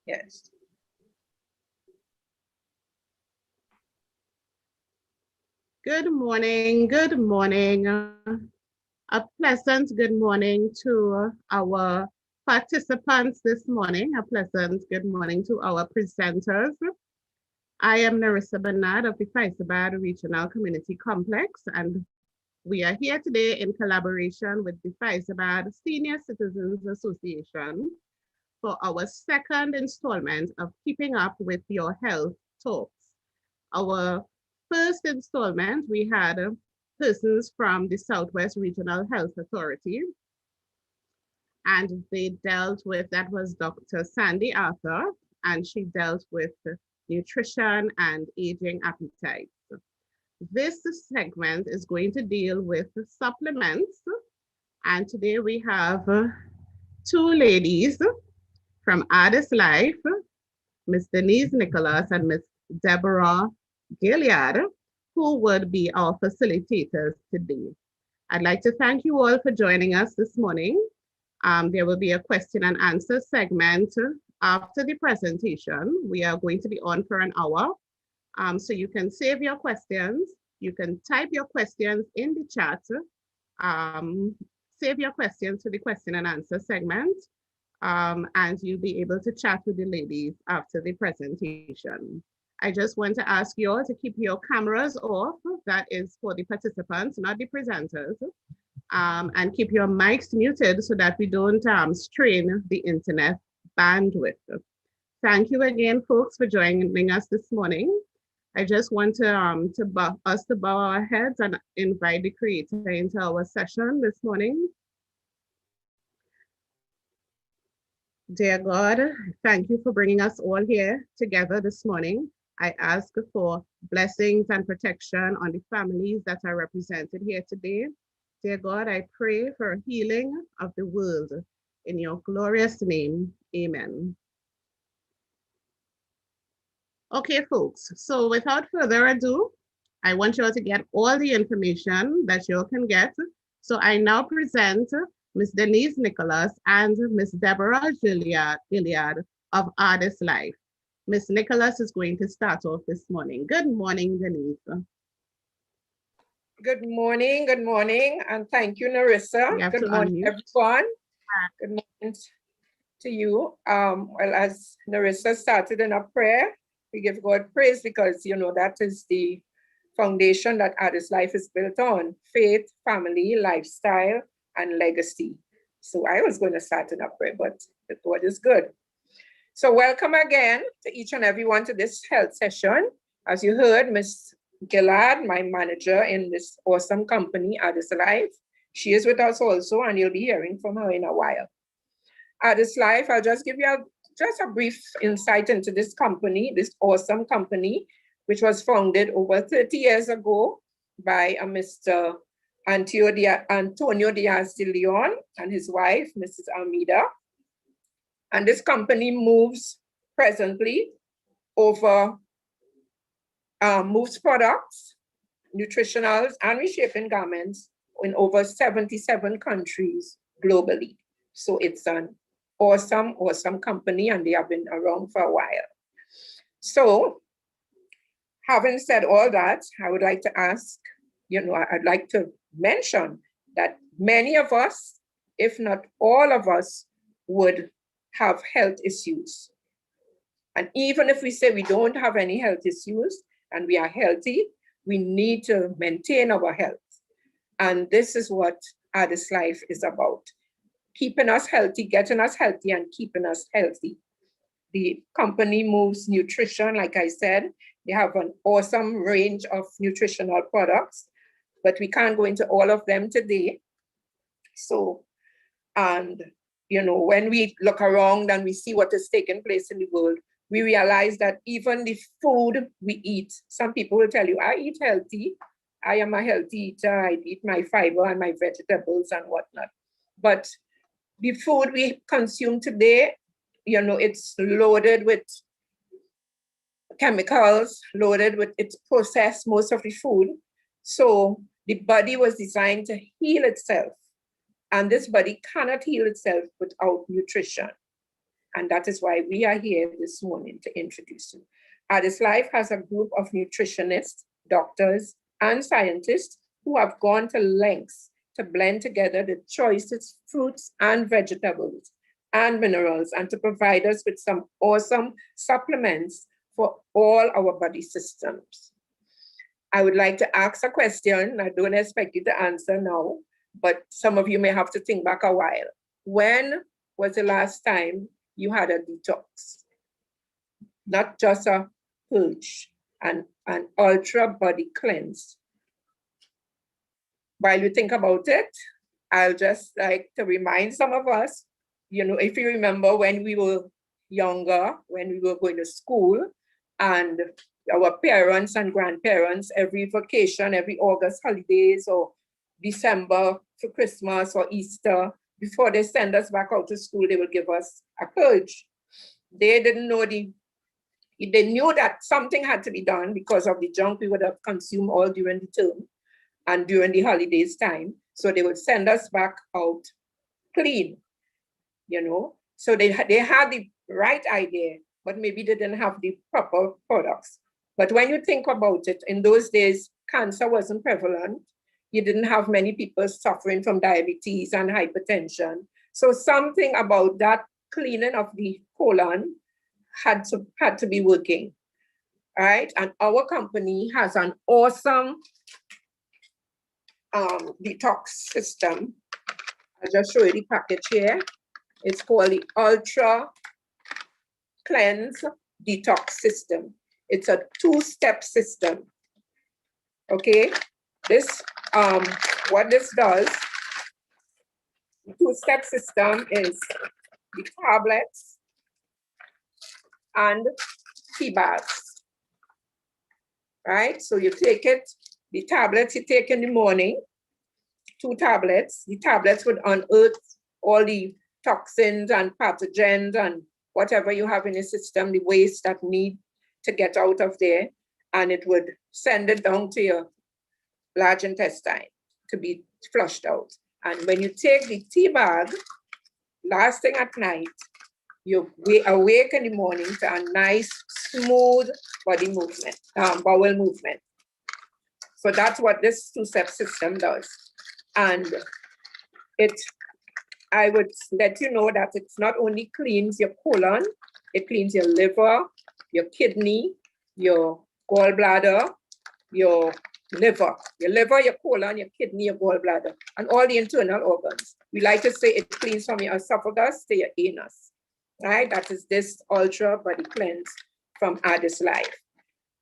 Yes. Good morning. Good morning. A pleasant good morning to our participants this morning. A pleasant good morning to our presenters. I am Narissa Bernard of the Fyzabad Regional Community Complex, and we are here today in collaboration with the Fyzabad Senior Citizens Association for our second installment of Keeping Up with Your Health Talks. Our first installment, we had persons from the Southwest Regional Health Authority, and they dealt with, that was Dr. Sandy Arthur, and she dealt with nutrition and aging appetites. This segment is going to deal with supplements, and today we have two ladies from ArdyssLife, Ms. Denise Nicholas and Ms. Deborah Gilead, who would be our facilitators today. I'd like to thank you all for joining us this morning. There will be a question and answer segment after the presentation. We are going to be on for an hour. So you can save your questions. You can type your questions in the chat. Save your questions for the question and answer segment. And you'll be able to chat with the ladies after the presentation. I just want to ask you all to keep your cameras off. That is for the participants, not the presenters. And keep your mics muted so that we don't strain the internet bandwidth. Thank you again, folks, for joining us this morning. I just want to bow our heads and invite the creator into our session this morning. Dear God, thank you for bringing us all here together this morning. I ask for blessings and protection on the families that are represented here today. Dear God, I pray for a healing of the world. In your glorious name, amen. Okay, folks, so without further ado, I want you all to get all the information that you all can get. So I now present Ms. Denise Nicholas and Ms. Deborah Gilead of ArdyssLife. Ms. Nicholas is going to start off this morning. Good morning, Denise. Good morning, and thank you, Narissa. Good morning, everyone. Good morning to you. Well, as Narissa started in a prayer, we give God praise because, you know, that is the foundation that ArdyssLife is built on: faith, family, lifestyle, and legacy. So I was going to start in a prayer, but God is good. So welcome again to each and everyone to this health session. As you heard, Ms. Gillard, my manager in this awesome company, ArdyssLife, she is with us also, and you'll be hearing from her in a while. ArdyssLife, I'll just give you just a brief insight into this company, this awesome company, which was founded over 30 years ago by Mr. Antonio Diaz de Leon and his wife, Mrs. Almeida. And this company moves presently over, moves products, nutritionals, and reshaping garments in over 77 countries globally. So it's an awesome, awesome company, and they have been around for a while. So having said all that, I would like to ask, you know, I'd like to mention that many of us, if not all of us, would have health issues. And even if we say we don't have any health issues and we are healthy, we need to maintain our health. And this is what ArdyssLife is about: keeping us healthy, getting us healthy, and keeping us healthy. The company moves nutrition, like I said. They have an awesome range of nutritional products, but we can't go into all of them today. So, and you know, when we look around and we see what is taking place in the world, we realize that even the food we eat, some people will tell you, I eat healthy, I am a healthy eater, I eat my fiber and my vegetables and whatnot. But the food we consume today, you know, it's loaded with chemicals, loaded with, it's processed, most of the food. So the body was designed to heal itself. And this body cannot heal itself without nutrition. And that is why we are here this morning to introduce you. ArdyssLife has a group of nutritionists, doctors, and scientists who have gone to lengths to blend together the choicest fruits and vegetables and minerals, and to provide us with some awesome supplements for all our body systems. I would like to ask a question. I don't expect you to answer now, but some of you may have to think back a while. When was the last time you had a detox? Not just a purge, an ultra body cleanse. While you think about it, I'll just like to remind some of us, you know, if you remember when we were younger, when we were going to school, and our parents and grandparents, every vacation, every August holidays or December for Christmas or Easter, before they send us back out to school, they will give us a purge. They didn't know they knew that something had to be done because of the junk we would have consumed all during the term and during the holidays time. So they would send us back out clean, you know. So they had the right idea, but maybe they didn't have the proper products. But when you think about it, in those days, cancer wasn't prevalent. You didn't have many people suffering from diabetes and hypertension. So something about that cleaning of the colon had to be working, right? And our company has an awesome detox system. I'll just show you the package here. It's called the Ultra Cleanse Detox System. It's a 2-step system. Okay, this what this does, the 2-step system is the tablets and tea bags. Right? So you take it, the tablets you take in the morning, 2 tablets. The tablets would unearth all the toxins and pathogens and whatever you have in your system, the waste that need to get out of there, and it would send it down to your large intestine to be flushed out. And when you take the tea bag, last thing at night, you awake in the morning to a nice, smooth body movement, bowel movement. So that's what this 2-step system does. And I would let you know that it's not only cleans your colon, it cleans your liver, your kidney, your gallbladder, your liver, your colon, your kidney, your gallbladder, and all the internal organs. We like to say it cleans from your esophagus to your anus, right? That is this ultra body cleanse from ArdyssLife.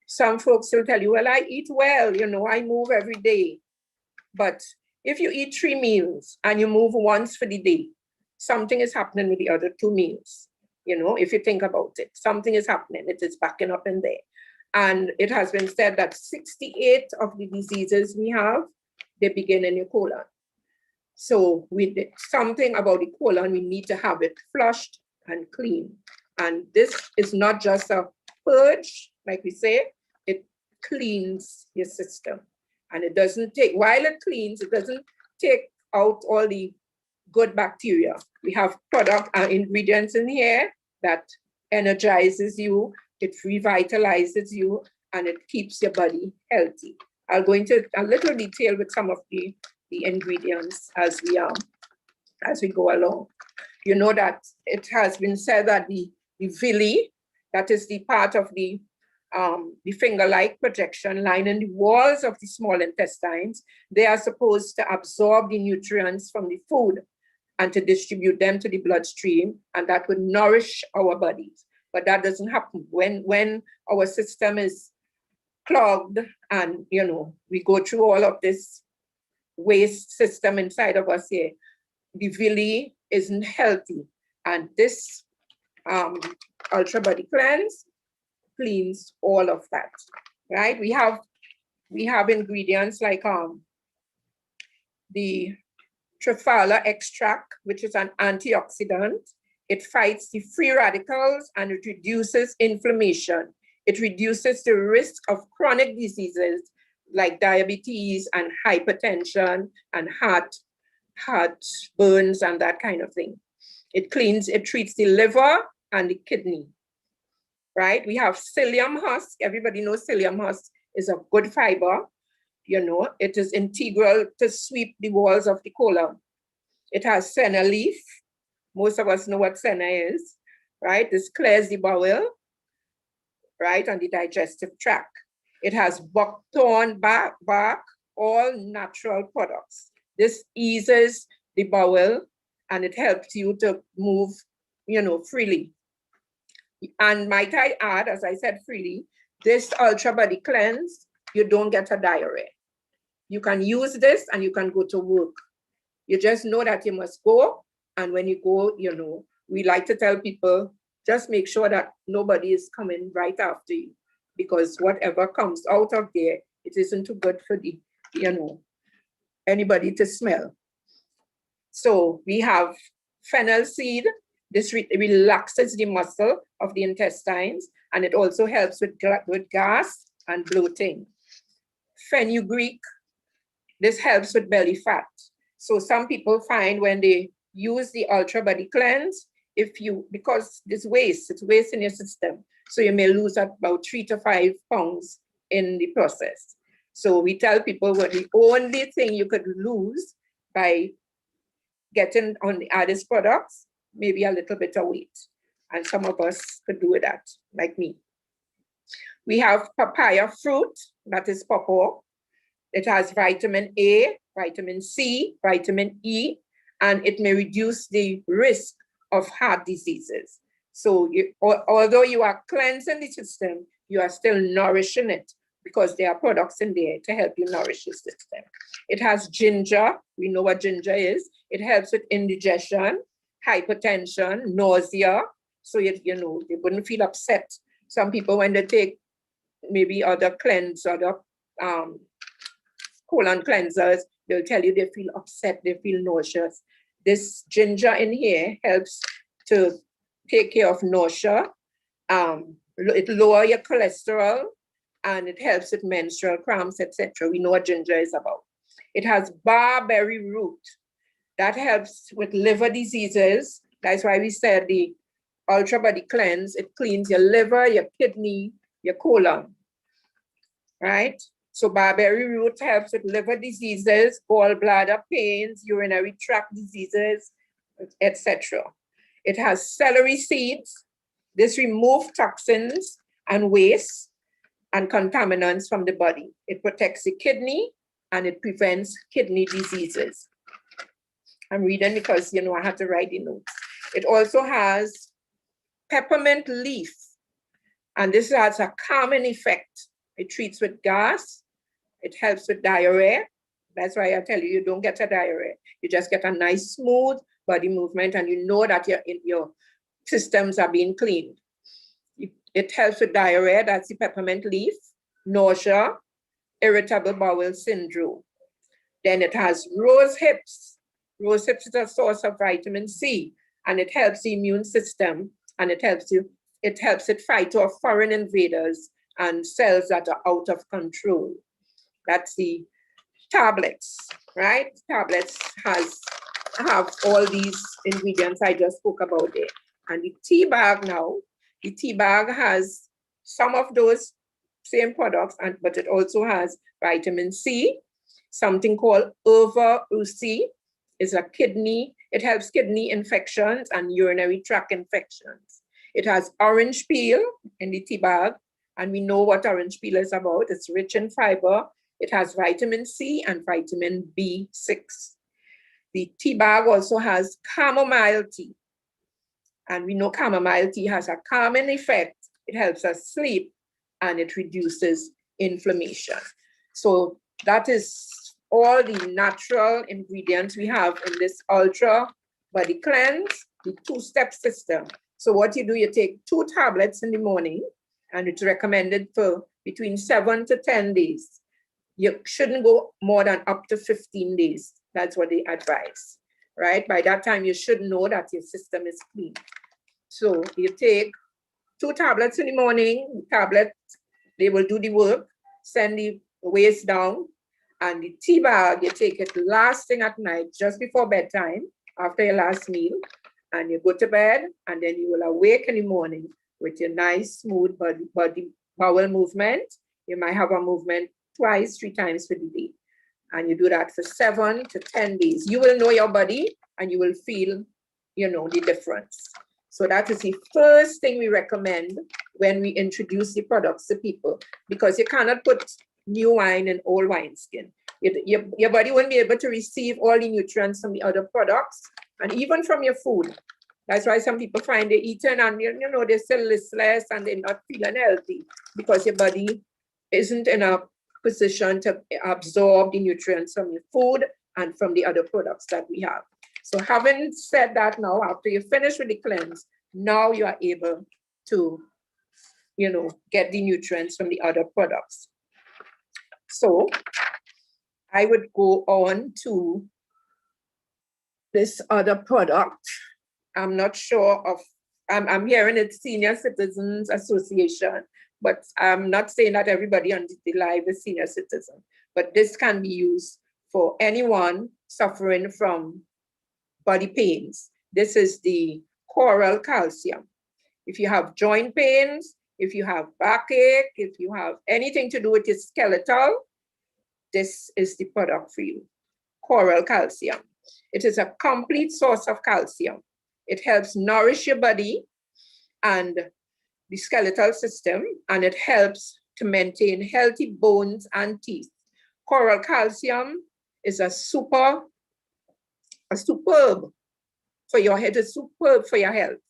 Some folks will tell you, well, I eat well, you know, I move every day. But if you eat 3 meals and you move once for the day, something is happening with the other 2 meals. You know, if you think about it, something is happening. It is backing up in there. And it has been said that 68 of the diseases we have, they begin in your colon. So with something about the colon, we need to have it flushed and clean. And this is not just a purge, like we say, it cleans your system. And it doesn't take, while it cleans, it doesn't take out all the good bacteria. We have product and ingredients in here that energizes you, it revitalizes you, and it keeps your body healthy. I'll go into a little detail with some of the ingredients as we go along. You know that it has been said that the villi, that is the part of the finger-like projection lining the walls of the small intestines, they are supposed to absorb the nutrients from the food and to distribute them to the bloodstream, and that would nourish our bodies. But that doesn't happen when our system is clogged and, you know, we go through all of this waste system inside of us here. The villi isn't healthy, and this ultra body cleanse cleans all of that, right? We have ingredients like the Triphala extract, which is an antioxidant. It fights the free radicals and it reduces inflammation. It reduces the risk of chronic diseases like diabetes and hypertension and heart burns and that kind of thing. It treats the liver and the kidney, right? We have psyllium husk. Everybody knows psyllium husk is a good fiber. You know, it is integral to sweep the walls of the colon. It has senna leaf. Most of us know what senna is, right? This clears the bowel, right, and the digestive tract. It has buckthorn bark, all natural products. This eases the bowel and it helps you to move, you know, freely. And might I add, as I said, freely, this Ultra Body Cleanse, you don't get a diarrhea. You can use this and you can go to work. You just know that you must go. And when you go, you know, we like to tell people, just make sure that nobody is coming right after you, because whatever comes out of there, it isn't too good for the, you know, anybody to smell. So we have fennel seed. This relaxes the muscle of the intestines, and it also helps with gas and bloating. Fenugreek, this helps with belly fat. So some people find when they use the Ultra Body Cleanse, because it's waste in your system. So you may lose about 3 to 5 pounds in the process. So we tell people what the only thing you could lose by getting on the Ardyss products, maybe a little bit of weight. And some of us could do that, like me. We have papaya fruit, that is pawpaw. It has vitamin A, vitamin C, vitamin E, and it may reduce the risk of heart diseases. So although you are cleansing the system, you are still nourishing it because there are products in there to help you nourish the system. It has ginger. We know what ginger is. It helps with indigestion, hypertension, nausea. So you know, they wouldn't feel upset. Some people, when they take maybe other colon cleansers, they'll tell you they feel upset, they feel nauseous. This ginger in here helps to take care of nausea. It lowers your cholesterol, and it helps with menstrual cramps, etc. We know what ginger is about. It has barberry root. That helps with liver diseases. That's why we said the Ultra Body Cleanse, it cleans your liver, your kidney, your colon, right? So barberry root helps with liver diseases, gallbladder pains, urinary tract diseases, etc. It has celery seeds. This removes toxins and waste and contaminants from the body. It protects the kidney and it prevents kidney diseases. I'm reading because, you know, I had to write the notes. It also has peppermint leaf, and this has a calming effect. It treats with gas. It helps with diarrhea. That's why I tell you, you don't get a diarrhea. You just get a nice, smooth body movement, and you know that your systems are being cleaned. It helps with diarrhea, that's the peppermint leaf, nausea, irritable bowel syndrome. Then it has rose hips. Rose hips is a source of vitamin C, and it helps the immune system, and it helps it fight off foreign invaders and cells that are out of control. That's the tablets, right? Tablets have all these ingredients I just spoke about there. And the tea bag now, the tea bag has some of those same products, but it also has vitamin C, something called Frcc, is a kidney, it helps kidney infections and urinary tract infections. It has orange peel in the tea bag, and we know what orange peel is about. It's rich in fiber. It has vitamin C and vitamin B6. The tea bag also has chamomile tea. And we know chamomile tea has a calming effect. It helps us sleep and it reduces inflammation. So that is all the natural ingredients we have in this Ultra Body Cleanse, the 2-step system. So what you do, you take 2 tablets in the morning, and it's recommended for between 7 to 10 days. You shouldn't go more than up to 15 days. That's what they advise, right? By that time, you should know that your system is clean. So you take 2 tablets in the morning, tablets, they will do the work, send the waste down, and the tea bag, you take it last thing at night, just before bedtime, after your last meal, and you go to bed, and then you will awake in the morning with your nice, smooth bowel movement. You might have a movement twice, 3 times for the day. And you do that for 7 to 10 days. You will know your body and you will feel, the difference. So that is the first thing we recommend when we introduce the products to people, because you cannot put new wine in old wineskin. Your body won't be able to receive all the nutrients from the other products and even from your food. That's why some people find they're eating and they're still listless and they're not feeling healthy, because your body isn't in a position to absorb the nutrients from your food and from the other products that we have. So having said that, now after you finish with the cleanse, now you are able to get the nutrients from the other products. So I would go on to this other product. I'm not sure of, I'm hearing it's Senior Citizens Association, but I'm not saying that everybody on the live is senior citizen, but this can be used for anyone suffering from body pains. This is the coral calcium. If you have joint pains, if you have backache, if you have anything to do with your skeletal, this is the product for you. Coral calcium. It is a complete source of calcium. It helps nourish your body and the skeletal system, and it helps to maintain healthy bones and teeth. Coral calcium is a superb for your head, is superb for your health,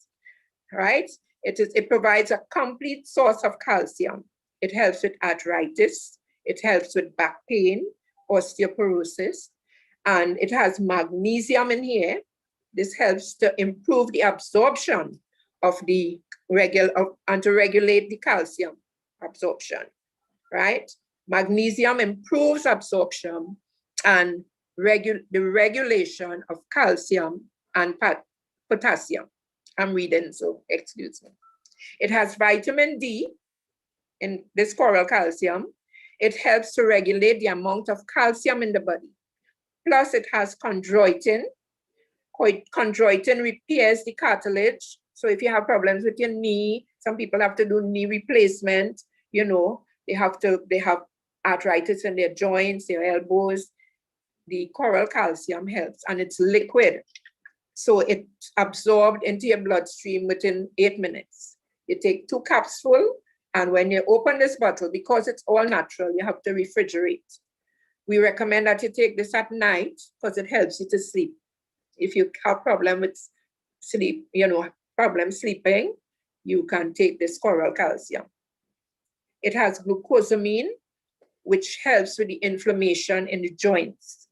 right? It provides a complete source of calcium. It helps with arthritis. It helps with back pain, osteoporosis, and it has magnesium in here. This helps to improve the absorption of the and to regulate the calcium absorption, right? Magnesium improves absorption and the regulation of calcium and potassium. I'm reading, so excuse me. It has vitamin D in this coral calcium. It helps to regulate the amount of calcium in the body. Plus it has chondroitin. Chondroitin repairs the cartilage. So if you have problems with your knee, some people have to do knee replacement, they have arthritis in their joints, their elbows. The coral calcium helps, and it's liquid. So it's absorbed into your bloodstream within 8 minutes. You take 2 capsules, and when you open this bottle, because it's all natural, you have to refrigerate. We recommend that you take this at night because it helps you to sleep. If you have problem with sleep, problem sleeping, you can take this coral calcium. It has glucosamine, which helps with the inflammation in the joints.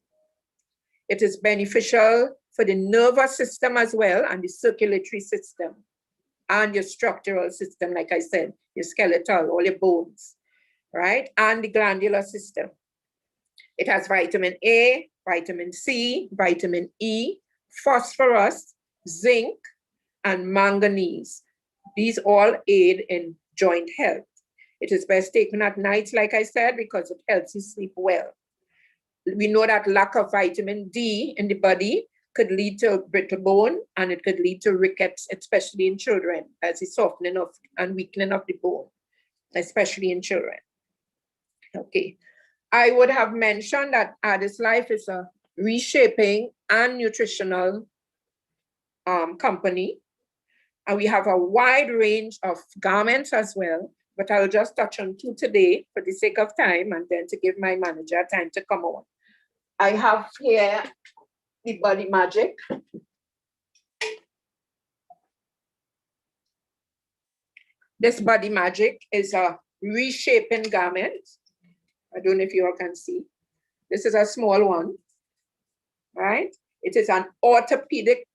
It is beneficial for the nervous system as well, and the circulatory system, and your structural system, like I said, your skeletal, all your bones, right? And the glandular system. It has vitamin A, vitamin C, vitamin E, phosphorus, zinc, and manganese. These all aid in joint health. It is best taken at night, like I said, because it helps you sleep well. We know that lack of vitamin D in the body could lead to brittle bone, and it could lead to rickets, especially in children, as the softening of and weakening of the bone, especially in children. Okay. I would have mentioned that ArdyssLife is a reshaping and nutritional company. And we have a wide range of garments as well, but I'll just touch on 2 today for the sake of time, and then to give my manager time to come on. I have here the Body Magic. This Body Magic is a reshaping garment. I don't know if you all can see. This is a small one, right? It is an orthopedic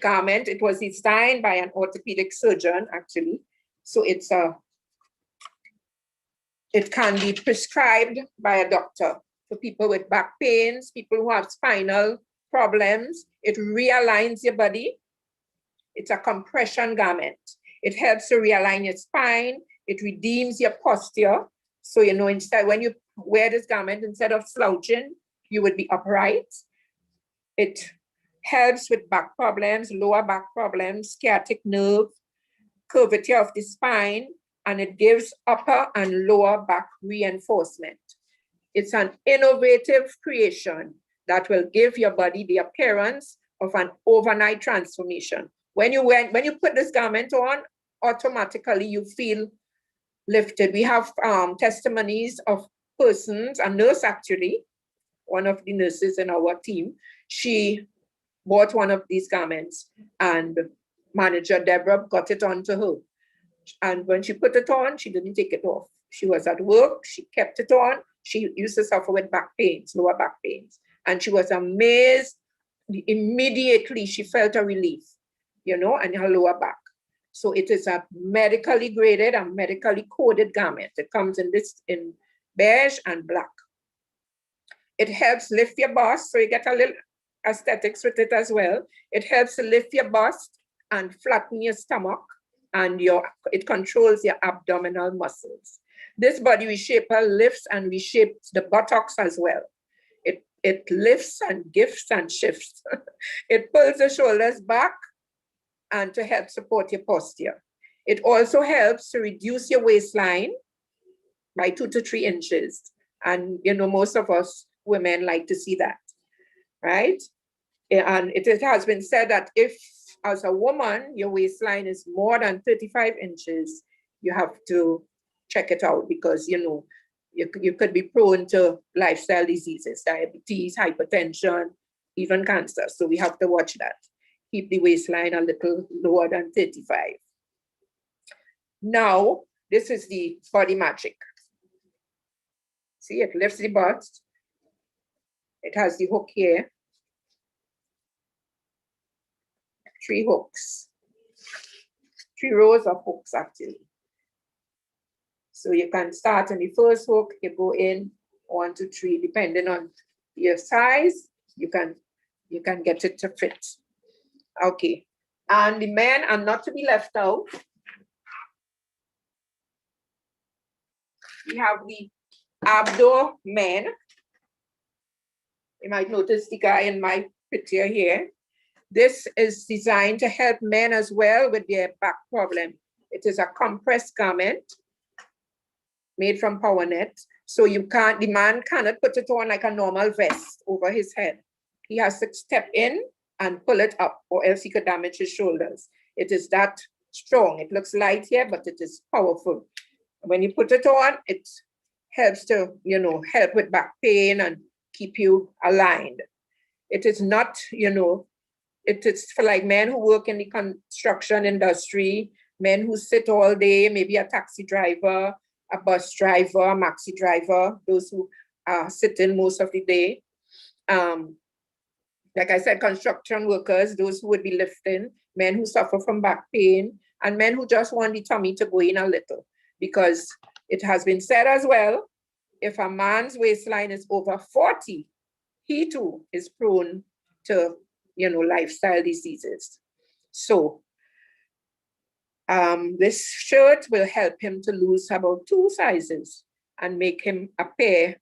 garment. It was designed by an orthopedic surgeon, actually. So it can be prescribed by a doctor for people with back pains, people who have spinal problems. It realigns your body. It's a compression garment. It helps to realign your spine. It redeems your posture. So, instead, when you wear this garment, instead of slouching, you would be upright. It helps with back problems, lower back problems, sciatic nerve, curvature of the spine, and it gives upper and lower back reinforcement. It's an innovative creation that will give your body the appearance of an overnight transformation. When you put this garment on, automatically you feel lifted. We have testimonies of persons, a nurse actually, one of the nurses in our team, she bought one of these garments and manager Deborah got it onto her. And when she put it on, she didn't take it off. She was at work, she kept it on. She used to suffer with back pains, lower back pains. And she was amazed. Immediately she felt a relief, in her lower back. So it is a medically graded and medically coded garment. It comes in beige and black. It helps lift your bust, so you get a little aesthetics with it as well. It helps to lift your bust and flatten your stomach, and it controls your abdominal muscles. This body reshaper lifts and reshapes the buttocks as well. It lifts and gifts and shifts. It pulls the shoulders back and to help support your posture. It also helps to reduce your waistline by 2 to 3 inches. And most of us women like to see that, right? And it has been said that if, as a woman, your waistline is more than 35 inches, you have to check it out because, you could be prone to lifestyle diseases, diabetes, hypertension, even cancer. So we have to watch that. Keep the waistline a little lower than 35. Now, this is the body magic. See, it lifts the butt. It has the hook here. 3 hooks. 3 rows of hooks, actually. So you can start on the first hook, you go in 1 to 3, depending on your size, you can get it to fit. Okay, and the men are not to be left out. We have the abdo men. You might notice the guy in my picture here. This is designed to help men as well with their back problem. It is a compressed garment made from power net. So the man cannot put it on like a normal vest over his head. He has to step in and pull it up, or else he could damage his shoulders. It is that strong. It looks light here, but it is powerful. When you put it on, it helps to, help with back pain and keep you aligned. It is not, it is for like men who work in the construction industry, men who sit all day, maybe a taxi driver, a bus driver, a maxi driver, those who are sitting most of the day. Like I said, construction workers, those who would be lifting, men who suffer from back pain, and men who just want the tummy to go in a little. Because it has been said as well, if a man's waistline is over 40, he too is prone to, lifestyle diseases. So this shirt will help him to lose about 2 sizes and make him appear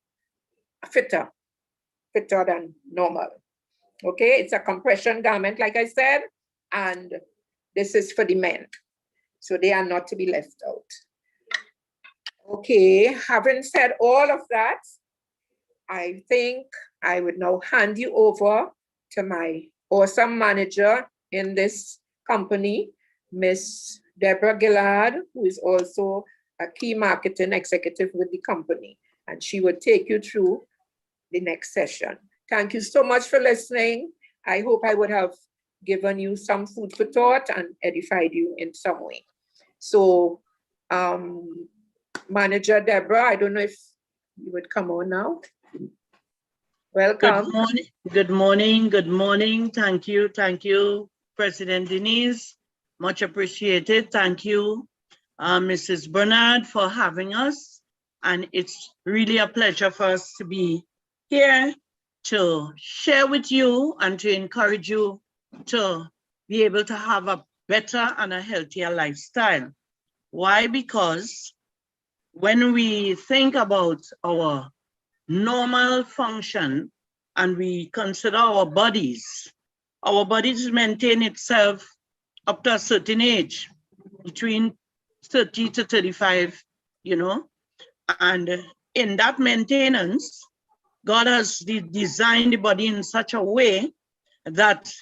fitter than normal. Okay, it's a compression garment, like I said, and this is for the men. So they are not to be left out. Okay, having said all of that, I think I would now hand you over to my awesome manager in this company, Miss Deborah Gillard, who is also a key marketing executive with the company, and she will take you through the next session. Thank you so much for listening. I hope I would have given you some food for thought and edified you in some way. So, Manager Deborah, I don't know if you would come on now. Welcome. Good morning. Thank you, President Denise. Much appreciated. Thank you, Mrs. Bernard, for having us. And it's really a pleasure for us to be here to share with you and to encourage you to be able to have a better and a healthier lifestyle. Why? Because when we think about our normal function and we consider our bodies our bodies maintain itself up to a certain age, between 30 to 35, you know, and in that maintenance, God has designed the body in such a way that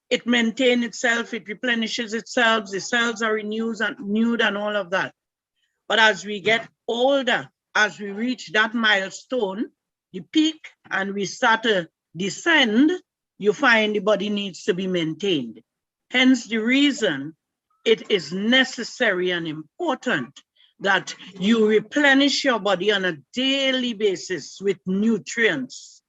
it maintains itself, it replenishes itself, the cells are renewed and all of that. But as we get older, as we reach that milestone, the peak, and we start to descend, you find the body needs to be maintained. Hence the reason it is necessary and important that you replenish your body on a daily basis with nutrients.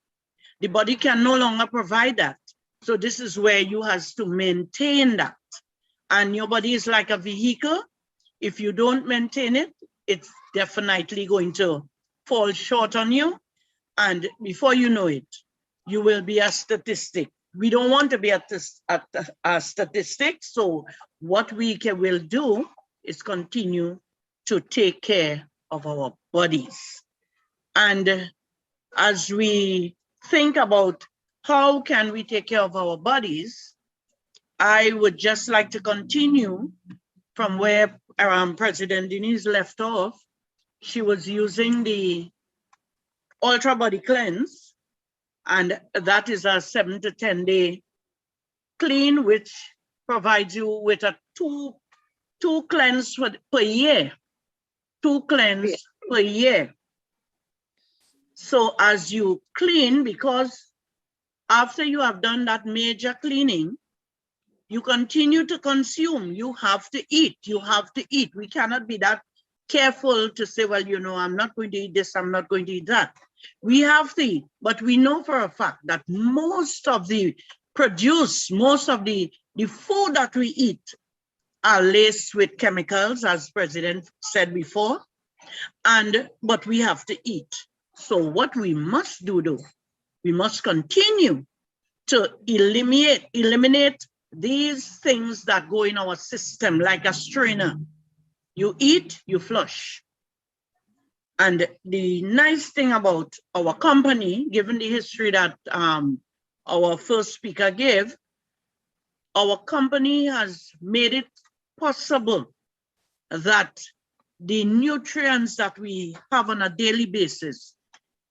The body can no longer provide that. So this is where you have to maintain that. And your body is like a vehicle. If you don't maintain it, it's definitely going to fall short on you. And before you know it, you will be a statistic. We don't want to be a statistic. So what we will do is continue to take care of our bodies. And as we think about how can we take care of our bodies, I would just like to continue from where President Denise left off. She was using the Ultra Body Cleanse, and that is a 7 to 10 day clean, which provides you with a two cleanse per year. 2 cleanse per year. So as you clean, because after you have done that major cleaning, you continue to consume. You have to eat. You have to eat. We cannot be that careful to say, well, you know, I'm not going to eat this, I'm not going to eat that. We have to eat, but we know for a fact that most of the produce, most of the food that we eat are laced with chemicals, as President said before, but we have to eat. So what we must do though, we must continue to eliminate these things that go in our system like a strainer. You eat, you flush. And the nice thing about our company, given the history that our first speaker gave, our company has made it possible that the nutrients that we have on a daily basis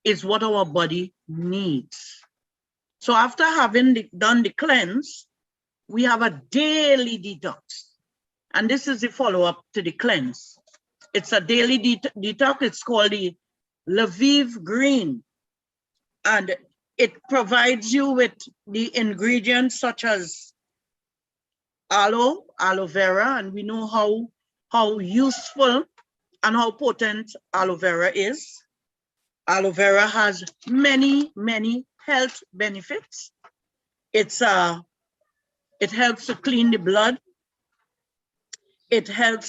is what our body needs. So after having done the cleanse, we have a daily detox. And this is the follow-up to the cleanse. It's a daily detox. It's called the Lviv Green. And it provides you with the ingredients such as aloe vera, and we know how useful and how potent aloe vera is. Aloe vera has many, many health benefits. It helps to clean the blood. It's an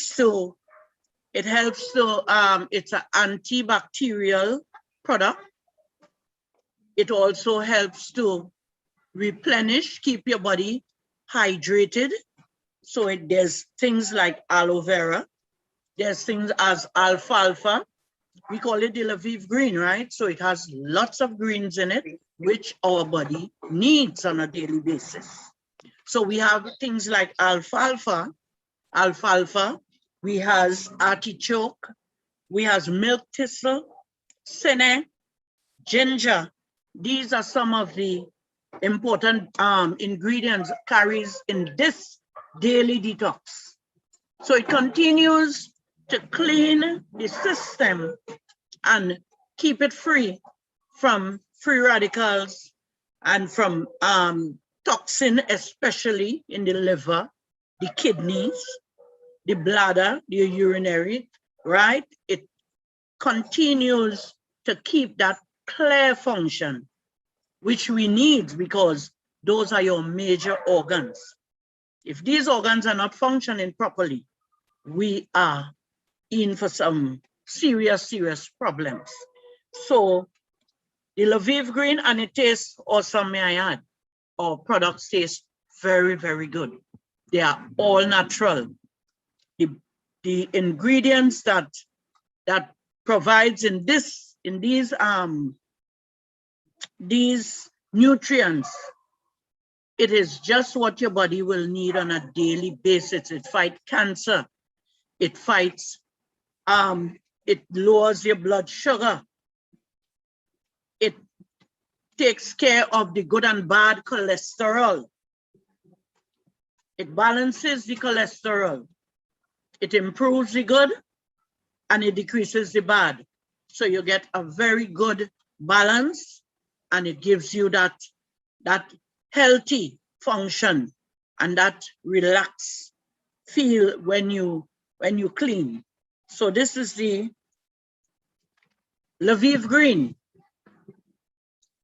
antibacterial product. It also helps to replenish, keep your body hydrated. So there's things like aloe vera. There's things as alfalfa. We call it the Lviv green, right? So it has lots of greens in it, which our body needs on a daily basis. So we have things like alfalfa, we has artichoke, we has milk thistle, senna, ginger. These are some of the important ingredients carries in this daily detox. So it continues to clean the system and keep it free from free radicals and from toxin, especially in the liver, the kidneys, the bladder, the urinary, right? It continues to keep that clear function, which we need because those are your major organs. If these organs are not functioning properly, we are in for some serious problems. So the Lviv green, and it tastes awesome, may I add. Our products taste very, very good. They are all natural. The ingredients that provides in these nutrients It is just what your body will need on a daily basis. It fights cancer. It fights, it lowers your blood sugar. It takes care of the good and bad cholesterol. It balances the cholesterol. It improves the good and it decreases the bad. So you get a very good balance and it gives you that healthy function and that relaxed feel when you clean. So this is the Lviv Green.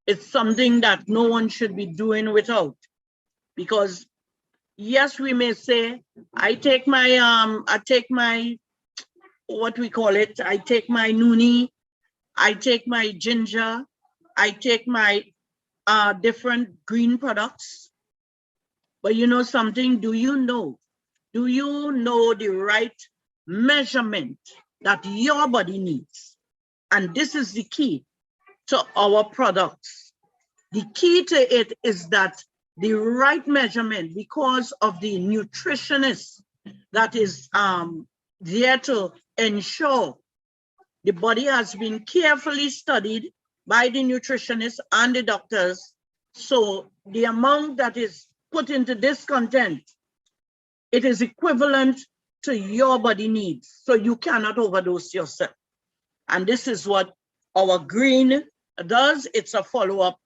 It's something that no one should be doing without, because yes, we may say, I take my, what we call it, I take my noonie, I take my ginger, I take my different green products. But you know something, do you know the right measurement that your body needs? And this is the key to our products. The key to it is that the right measurement, because of the nutritionist that is there to ensure the body has been carefully studied by the nutritionist and the doctors. So the amount that is put into this content, it is equivalent to your body needs. So you cannot overdose yourself. And this is what our green does. It's a follow-up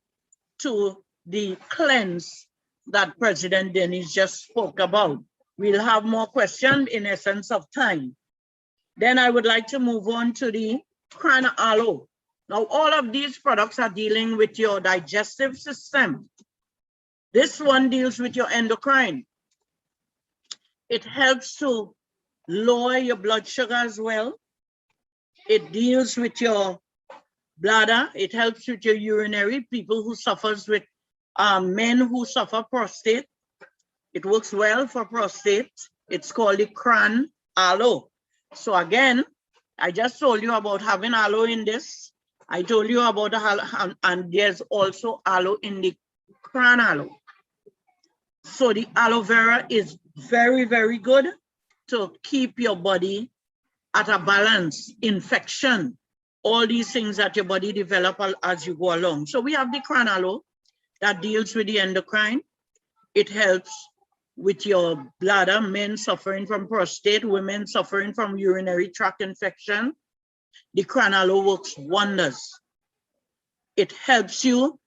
to the cleanse that President Dennis just spoke about. We'll have more questions in essence of time. Then I would like to move on to the Crown Aloe. Now, all of these products are dealing with your digestive system. This one deals with your endocrine. It helps to lower your blood sugar as well. It deals with your bladder. It helps with your urinary, people who suffers with, men who suffer prostate. It works well for prostate. It's called the Crown Aloe. So again, I just told you about having aloe in this. I told you about and there's also aloe in the Crown Aloe. So the aloe vera is very, very good to keep your body at a balance, infection, all these things that your body develop as you go along. So we have the Crown Aloe that deals with the endocrine. It helps with your bladder, men suffering from prostate, women suffering from urinary tract infection. The Crown Aloe works wonders. It helps you,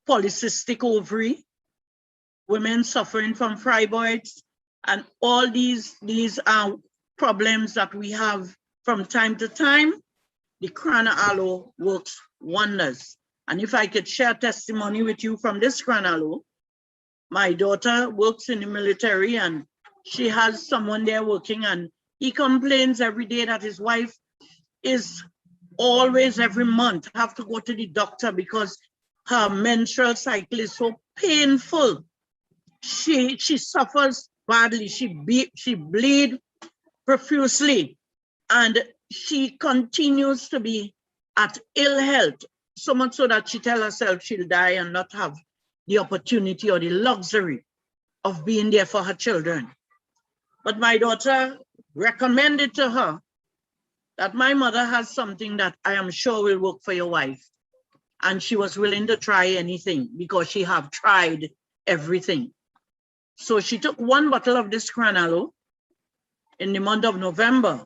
polycystic ovary, women suffering from fibroids, and all these problems that we have from time to time. The Crown Aloe works wonders. And if I could share testimony with you from this Crown Aloe, my daughter works in the military and she has someone there working, and he complains every day that his wife is always every month have to go to the doctor because her menstrual cycle is so painful. She suffers badly. She bleeds profusely, and she continues to be at ill health, so much so that she tells herself she'll die and not have the opportunity or the luxury of being there for her children. But my daughter recommended to her that my mother has something that I am sure will work for your wife. And she was willing to try anything because she have tried everything. So she took 1 bottle of this Crown Aloe in the month of November.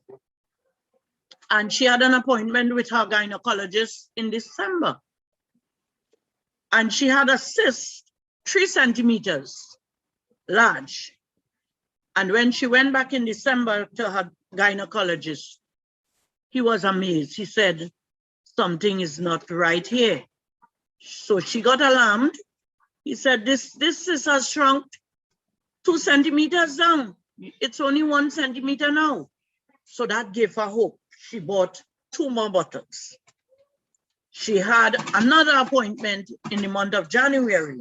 And she had an appointment with her gynecologist in December. And she had a cyst 3 centimeters large. And when she went back in December to her gynecologist, he was amazed. He said, something is not right here. So she got alarmed. He said, this cyst has shrunk 2 centimeters down. It's only 1 centimeter now. So that gave her hope. She bought 2 more bottles. She had another appointment in the month of January,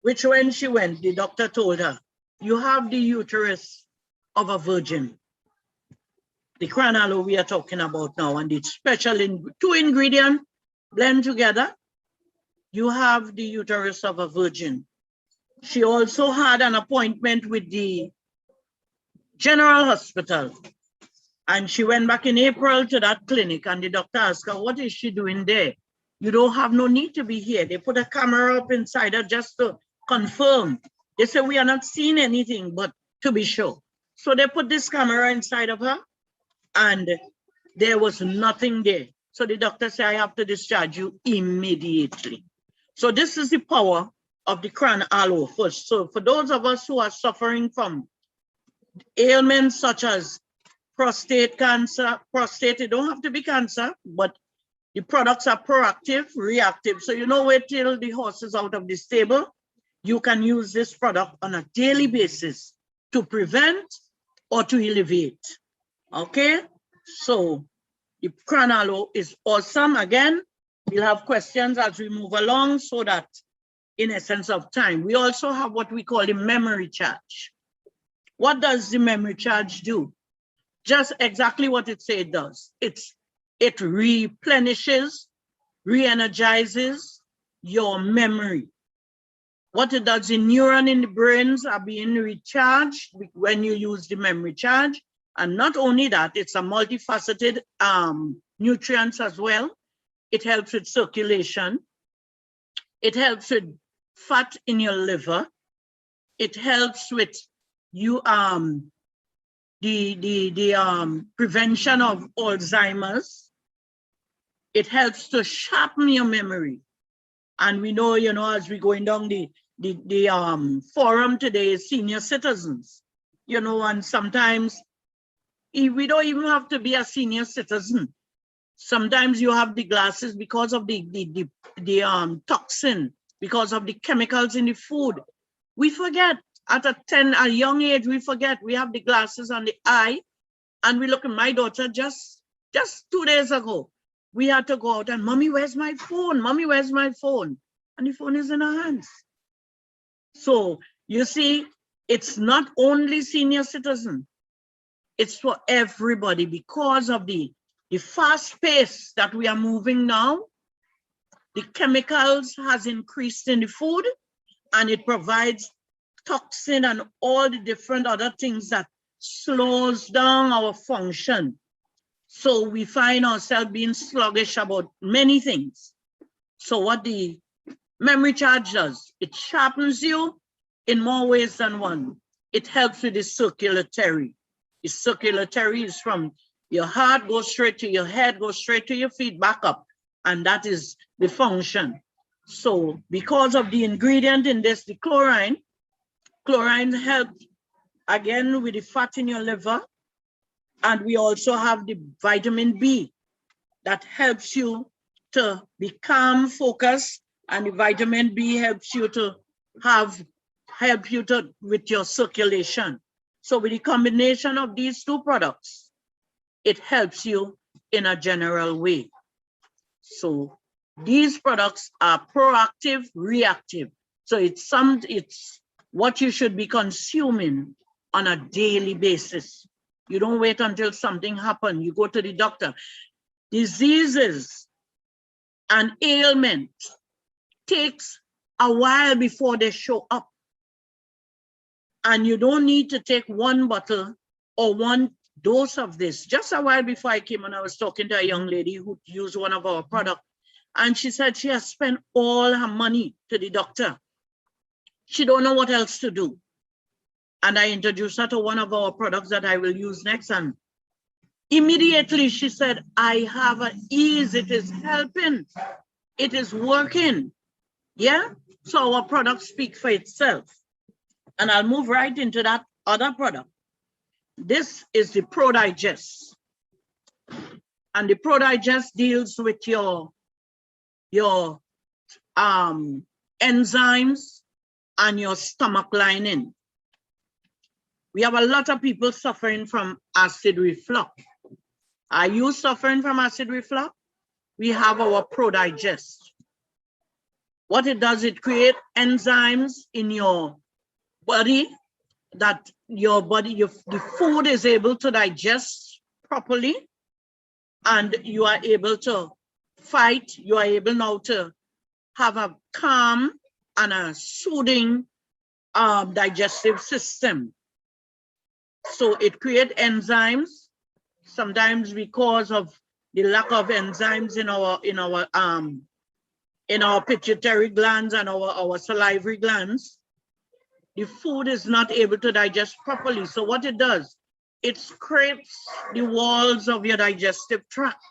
which when she went, the doctor told her, you have the uterus of a virgin. The Crown Aloe we are talking about now, and it's special in 2 ingredients blend together. You have the uterus of a virgin. She also had an appointment with the General Hospital. And she went back in April to that clinic, and the doctor asked her, what is she doing there? You don't have no need to be here. They put a camera up inside her just to confirm. They said, we are not seeing anything, but to be sure. So they put this camera inside of her, and there was nothing there. So the doctor said, I have to discharge you immediately. So this is the power of the Crown Aloe first. So for those of us who are suffering from ailments such as prostate cancer, prostate, it don't have to be cancer, but the products are proactive, reactive. So you know, wait till the horse is out of the stable. You can use this product on a daily basis to prevent or to alleviate. Okay, so the Crown Aloe is awesome. Again, we'll have questions as we move along so that in essence of time. We also have what we call the memory charge. What does the memory charge do? Just exactly what it says it does. It replenishes, re-energizes your memory. What it does, the neuron in the brains are being recharged when you use the memory charge. And not only that, it's a multifaceted nutrients as well. It helps with circulation. It helps with fat in your liver. It helps with you prevention of Alzheimer's. It helps to sharpen your memory. And we know, you know, as we're going down the forum today, senior citizens, you know, and sometimes we don't even have to be a senior citizen. Sometimes you have the glasses because of the toxin, because of the chemicals in the food. We forget. At a young age, we forget. We have the glasses on the eye, and we look at my daughter just 2 days ago. We had to go out and, Mommy, where's my phone? Mommy, where's my phone? And the phone is in her hands. So you see, it's not only senior citizen, it's for everybody because of the fast pace that we are moving now. The chemicals has increased in the food, and it provides toxin and all the different other things that slows down our function. So we find ourselves being sluggish about many things. So what the memory charge does, it sharpens you in more ways than one. It helps with the circulatory. The circulatory is from your heart, goes straight to your head, goes straight to your feet, back up. And that is the function. So because of the ingredient in this, the chlorine helps again with the fat in your liver. And we also have the vitamin B that helps you to be calm, focused, and the vitamin B helps you to with your circulation. So with the combination of these two products, it helps you in a general way. So these products are proactive, reactive. So it's what you should be consuming on a daily basis. You don't wait until something happens. You go to the doctor. Diseases and ailment takes a while before they show up. And you don't need to take one bottle or one dose of this. Just a while before I came on, I was talking to a young lady who used one of our products. And she said she has spent all her money to the doctor. She don't know what else to do. And I introduced her to one of our products that I will use next. And immediately she said, I have an ease. It is helping. It is working. Yeah. So our product speaks for itself. And I'll move right into that other product. This is the ProDigest. And the ProDigest deals with your enzymes and your stomach lining. We have a lot of people suffering from acid reflux. Are you suffering from acid reflux? We have our ProDigest. What it does, it creates enzymes in your body that the food is able to digest properly, and you are able to fight. You are able now to have a calm and a soothing digestive system. So it creates enzymes, sometimes because of the lack of enzymes in our pituitary glands and our salivary glands. The food is not able to digest properly. So what it does, it scrapes the walls of your digestive tract.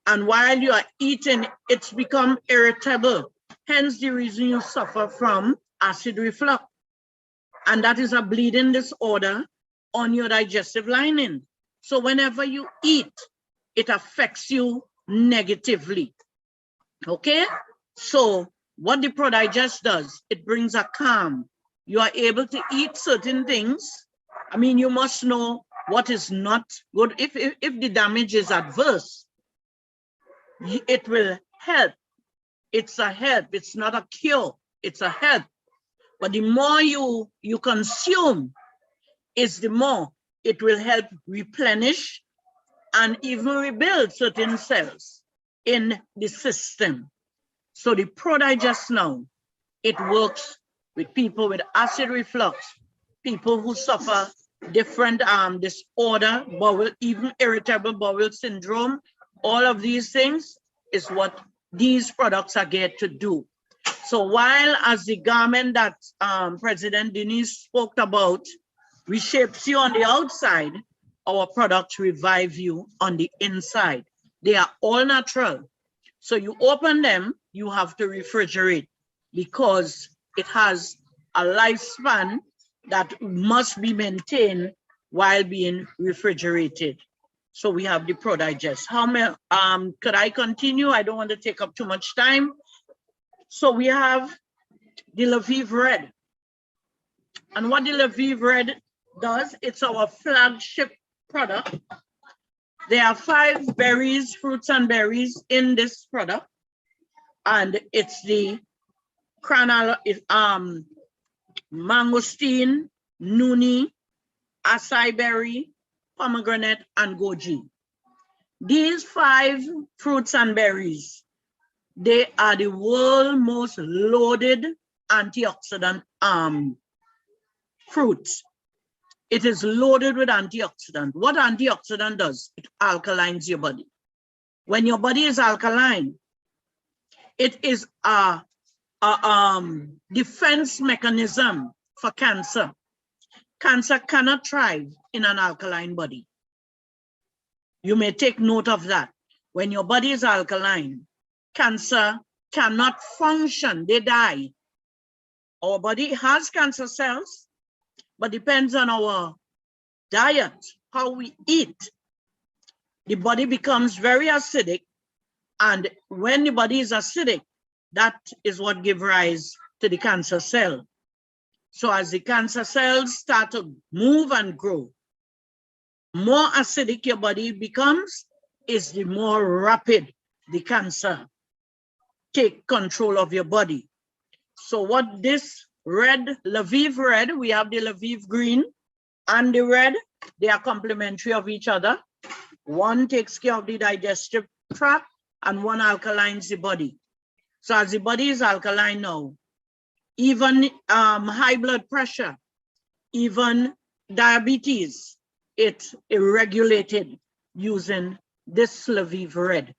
And while you are eating, it's become irritable. Hence the reason you suffer from acid reflux. And that is a bleeding disorder on your digestive lining. So whenever you eat, it affects you negatively. Okay? So what the ProDigest does, it brings a calm. You are able to eat certain things. I mean, you must know what is not good. If the damage is adverse, it will help. It's a help. It's not a cure. It's a help. But the more you consume, is the more it will help replenish and even rebuild certain cells in the system. So the ProDigest now, it works with people with acid reflux, people who suffer different disorder, bowel, even irritable bowel syndrome. All of these things is what these products are geared to do. So while as the garment that President Denise spoke about reshapes you on the outside, our products revive you on the inside. They are all natural. So you open them, you have to refrigerate because it has a lifespan that must be maintained while being refrigerated. So we have the ProDigest. How many, could I continue? I don't want to take up too much time. So we have the Lviv Red. And what the Lviv Red does, it's our flagship product. There are 5 berries, fruits and berries in this product. And it's the mangosteen, nuni, acai berry, pomegranate, and goji. These 5 fruits and berries, they are the world's most loaded antioxidant fruits. It is loaded with antioxidant. What antioxidant does? It alkalines your body. When your body is alkaline, it is a defense mechanism for cancer. Cancer cannot thrive in an alkaline body. You may take note of that. When your body is alkaline, cancer cannot function, they die. Our body has cancer cells, but depends on our diet, how we eat. The body becomes very acidic, and when the body is acidic, that is what gives rise to the cancer cell. So as the cancer cells start to move and grow, more acidic your body becomes, is the more rapid the cancer take control of your body. So what this red, Lviv Red, we have the Lviv Green and the red, they are complementary of each other. One takes care of the digestive tract and one alkalines the body. So as the body is alkaline now, even high blood pressure, even diabetes, it's regulated using this Lviv Red,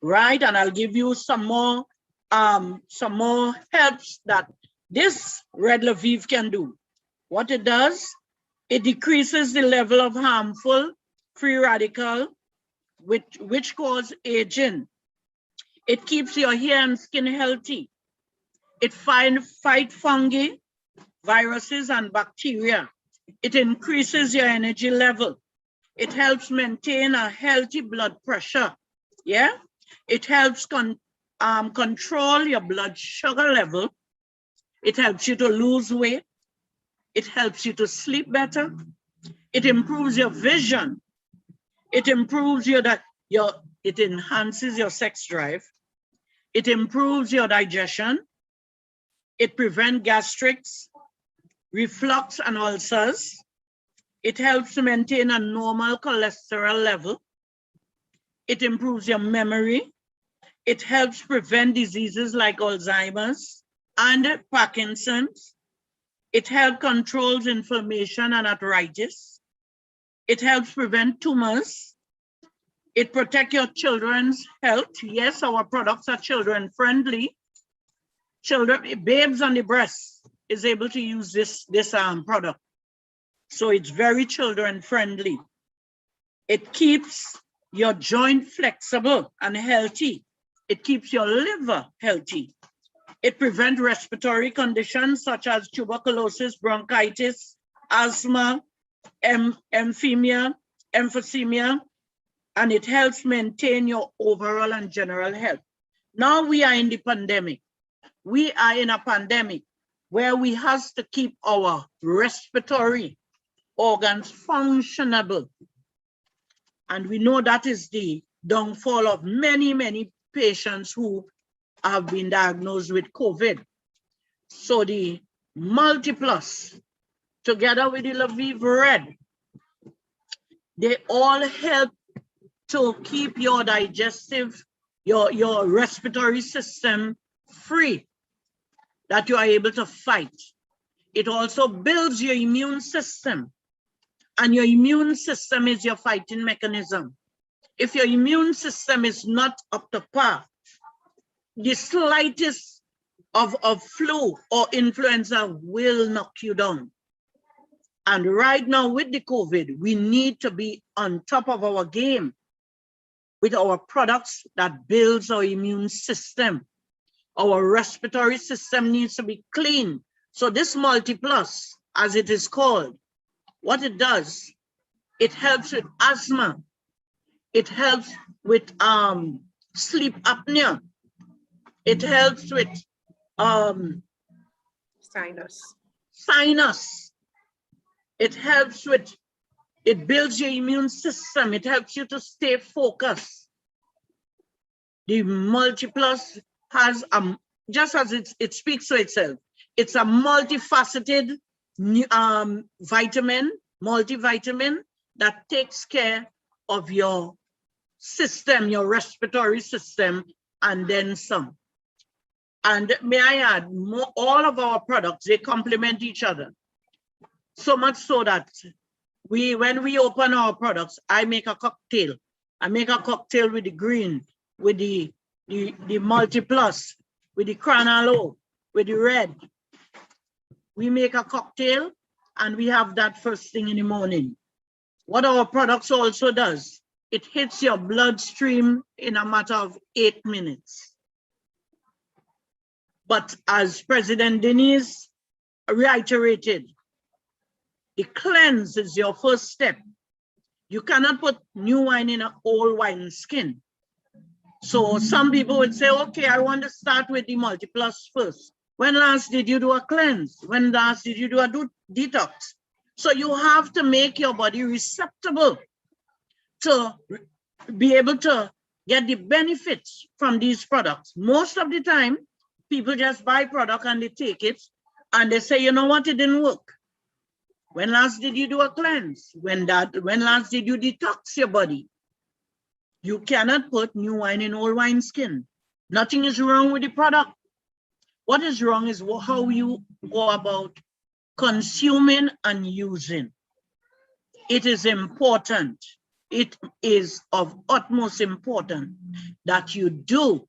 right? And I'll give you some more helps that this red Lviv can do. What it does, it decreases the level of harmful free radical, which cause aging. It keeps your hair and skin healthy. It fights fungi, viruses, and bacteria. It increases your energy level. It helps maintain a healthy blood pressure. Yeah, it helps control your blood sugar level. It helps you to lose weight. It helps you to sleep better. It improves your vision. It improves it enhances your sex drive. It improves your digestion. It prevents gastrics, reflux, and ulcers. It helps to maintain a normal cholesterol level. It improves your memory. It helps prevent diseases like Alzheimer's and Parkinson's. It helps controls inflammation and arthritis. It helps prevent tumors. It protects your children's health. Yes, our products are children friendly. Children, babes on the breast is able to use this product. So it's very children friendly. It keeps your joint flexible and healthy. It keeps your liver healthy. It prevents respiratory conditions such as tuberculosis, bronchitis, asthma, emphysema, and it helps maintain your overall and general health. Now we are in the pandemic. We are in a pandemic where we have to keep our respiratory organs functionable. And we know that is the downfall of many, many patients who have been diagnosed with COVID. So the Multiplus, together with the Lviv Red, they all help to keep your digestive, your respiratory system free, that you are able to fight. It also builds your immune system, and your immune system is your fighting mechanism. If your immune system is not up to par, the slightest of flu or influenza will knock you down. And right now with the COVID, we need to be on top of our game with our products that builds our immune system. Our respiratory system needs to be clean. So this Multiplus, as it is called, what it does, it helps with asthma. It helps with sleep apnea. It helps with sinus. It helps with, it builds your immune system. It helps you to stay focused. The Multiplus has, just as it speaks to itself, it's a multifaceted multivitamin that takes care of your system, your respiratory system, and then some. And may I add, all of our products, they complement each other. So much so that when we open our products, I make a cocktail. I make a cocktail with the green, with the Multiplus, with the Cranalo, with the red. We make a cocktail and we have that first thing in the morning. What our products also does, it hits your bloodstream in a matter of 8 minutes. But as President Denise reiterated, the cleanse is your first step. You cannot put new wine in an old wine skin. So some people would say, okay, I want to start with the Multiplus first. When last did you do a cleanse? When last did you do a detox? So you have to make your body receptible to be able to get the benefits from these products. Most of the time, people just buy product and they take it and they say, you know what, it didn't work. When last did you do a cleanse? When last did you detox your body? You cannot put new wine in old wine skin. Nothing is wrong with the product. What is wrong is how you go about consuming and using. It is important. It is of utmost importance that you do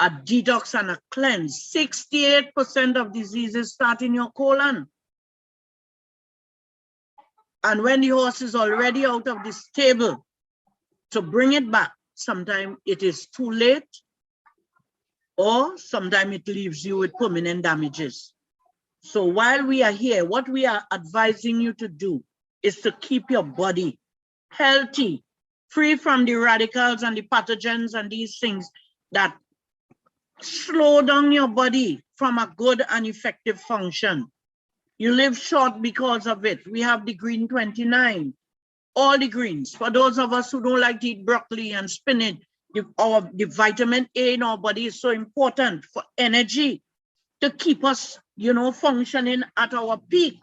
a detox and a cleanse. 68% of diseases start in your colon. And when the horse is already out of the stable, to bring it back, sometimes it is too late, or sometimes it leaves you with permanent damages. So while we are here, what we are advising you to do is to keep your body healthy, free from the radicals and the pathogens and these things that slow down your body from a good and effective function. You live short because of it. We have the green 29, all the greens. For those of us who don't like to eat broccoli and spinach, the vitamin A in our body is so important for energy to keep us, functioning at our peak.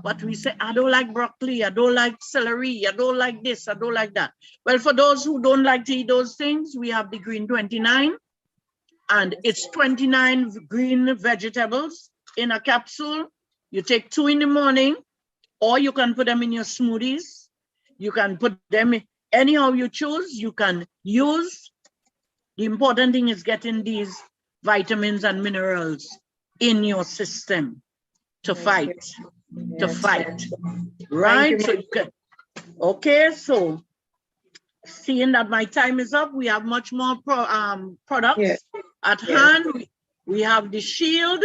But we say, I don't like broccoli, I don't like celery, I don't like this, I don't like that. Well, for those who don't like to eat those things, we have the green 29, and it's 29 green vegetables in a capsule, You take 2 in the morning, or you can put them in your smoothies. You can put them in, anyhow you choose, you can use. The important thing is getting these vitamins and minerals in your system to fight, right? So you can, okay, so seeing that my time is up, we have much more products at hand. We have the shield,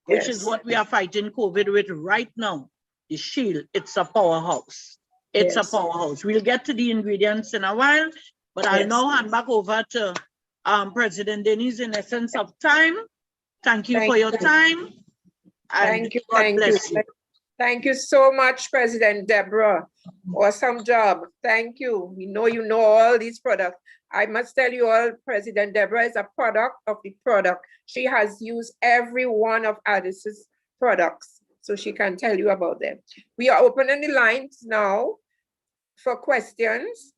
which is what we are fighting COVID with right now. The shield, it's a powerhouse. It's a powerhouse. We'll get to the ingredients in a while, but I'll now hand back over to President Denise in essence of time. Thank you for your time. Thank you. God bless you. Thank you so much, President Deborah. Awesome job. Thank you. We know you know all these products. I must tell you all, President Deborah is a product of the product. She has used every one of Ardyss's products, so she can tell you about them. We are opening the lines now for questions.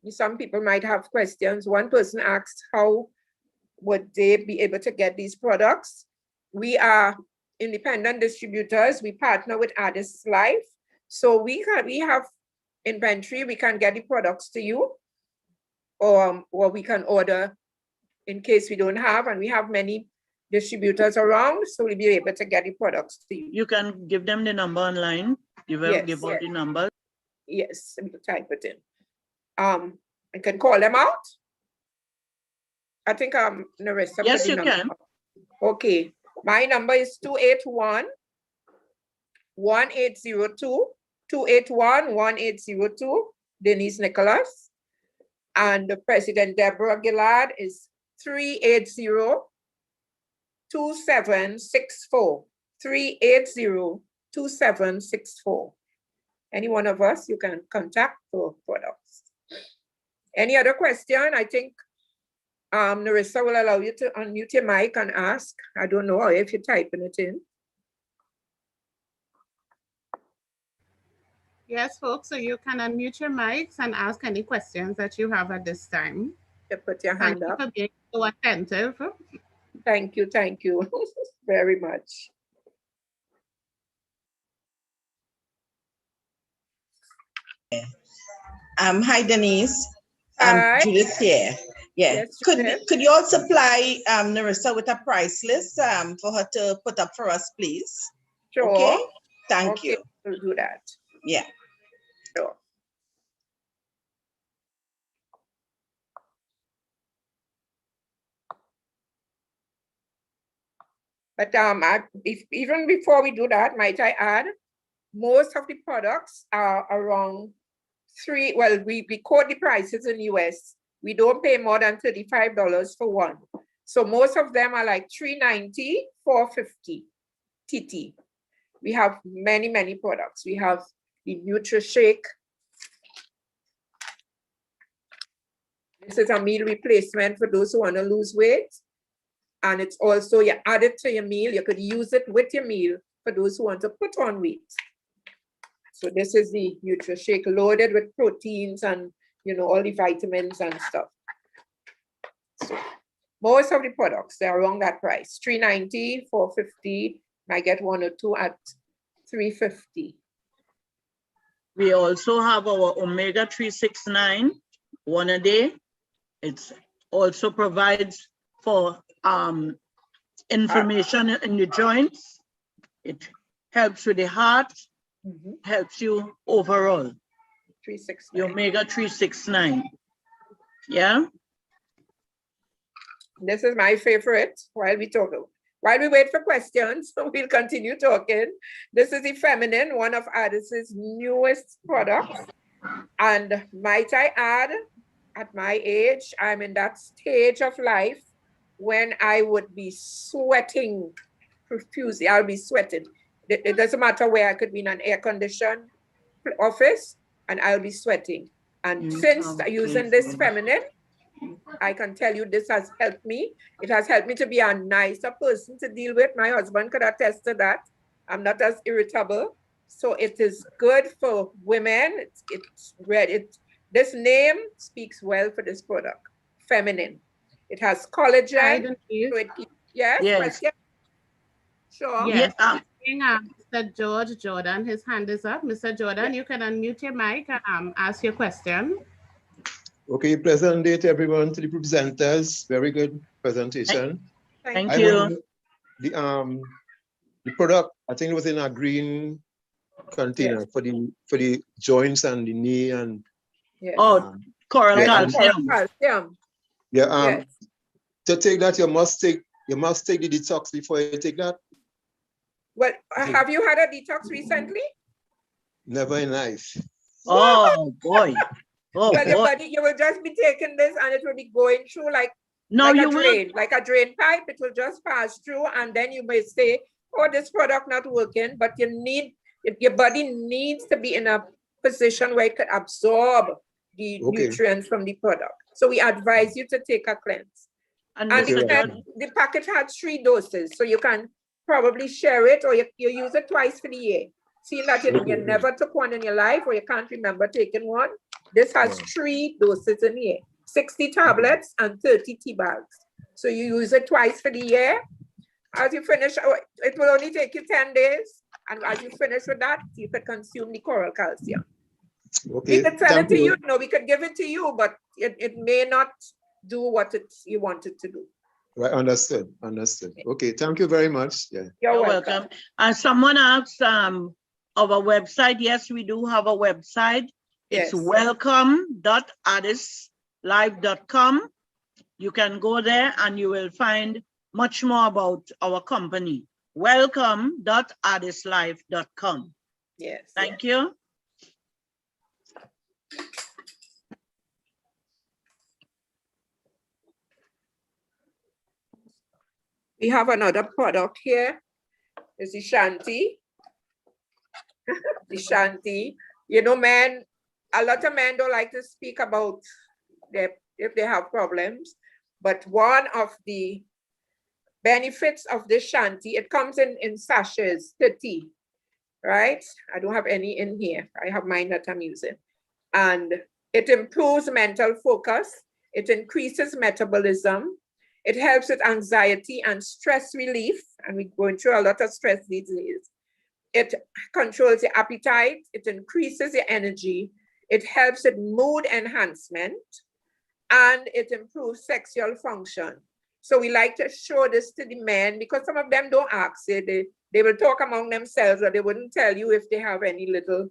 Some people might have questions. One person asked how would they be able to get these products. We are independent distributors. We partner with ArdyssLife. So we have inventory, we can get the products to you, or we can order in case we don't have, and we have many distributors around, so we'll be able to get the products to you. You can give them the number online. Give out the number. Yes, let me type it in. I can call them out. I think Narissa. Yes, you can. Okay, my number is 281-1802, 281-1802, Denise Nicholas. And the President Deborah Gillard is 380-2764, 380-2764. Any one of us you can contact for products. Any other question? I think Narissa will allow you to unmute your mic and ask. I don't know if you're typing it in. Yes, folks, so you can unmute your mics and ask any questions that you have at this time. You put your hand up. Thank you for being so attentive. Thank you very much. Hi, Denise. Hi. Judith here. Yeah. Yes, Judith. Could you all supply Narissa with a price list for her to put up for us, please? Sure. Okay. Thank you. We'll do that. Yeah. Sure. But even before we do that, might I add, most of the products are around we quote the prices in US. We don't pay more than $35 for one. So most of them are like $3.90, $4.50 TT. We have many, many products. We have the NutriShake. This is a meal replacement for those who want to lose weight. And it's also, you add it to your meal. You could use it with your meal for those who want to put on weight. So this is the NutriShake loaded with proteins and, all the vitamins and stuff. So most of the products, they're around that price, $3.90, $4.50. Might get one or two at $3.50. We also have our Omega 369, one a day. It also provides for inflammation in the joints. It helps with the heart, helps you overall. 369. The Omega 369. Yeah. This is my favorite while we wait for questions, we'll continue talking. This is the Feminine, one of Ardyss's newest products. And might I add, at my age, I'm in that stage of life when I would be sweating profusely. I'll be sweating. It doesn't matter where. I could be in an air-conditioned office and I'll be sweating. And since using this Feminine, I can tell you this has helped me. It has helped me to be a nicer person to deal with. My husband could attest to that. I'm not as irritable. So it is good for women. This name speaks well for this product, Feminine. It has collagen. So it keeps, yes. Yes. Sure. Yes. Mr. George Jordan, his hand is up. Mr. Jordan, you can unmute your mic and ask your question. Okay, present day to everyone, to the presenters. Very good presentation. Thank I you. want the product, I think it was in a green container for the joints and the knee and Yes. Oh, coral yeah, calcium. Calcium. yeah. Yes. To take that, you must take the detox before you take that. Well, have you had a detox recently? Never in life. Oh boy. Oh Well, your boy. body, you will just be taking this and it will be going through like No, like you a will. drain, like a drain pipe. It will just pass through, and then you may say, "Oh, this product not working." But your body needs to be in a position where it can absorb the nutrients from the product. So we advise you to take a cleanse. And And Mr. the packet has 3 doses, so you can probably share it, or you use it twice for the year. Seeing that you never took one in your life, or you can't remember taking one, this has 3 doses in here, 60 tablets and 30 tea bags. So you use it twice for the year. As you finish, it will only take you 10 days. And as you finish with that, you could consume the coral calcium. Okay. We could sell it to you. No, we could give it to you, but it may not do what you want it to do. Right, understood. Okay, thank you very much. Yeah. You're welcome. Someone asked our website. Yes, we do have a website. Yes. It's welcome.ArdyssLife.com. You can go there and you will find much more about our company. Welcome.ArdyssLife.com. Yes. Thank you. We have another product here. It's the Shanti. The Shanti. You know, men, a lot of men don't like to speak about if they have problems. But one of the benefits of this Shanti, it comes in sachets, 30, right? I don't have any in here. I have mine that I'm using. And it improves mental focus. It increases metabolism. It helps with anxiety and stress relief. And we're going through a lot of stress these days. It controls your appetite. It increases your energy. It helps with mood enhancement. And it improves sexual function. So we like to show this to the men because some of them don't ask it. They will talk among themselves, or they wouldn't tell you if they have any little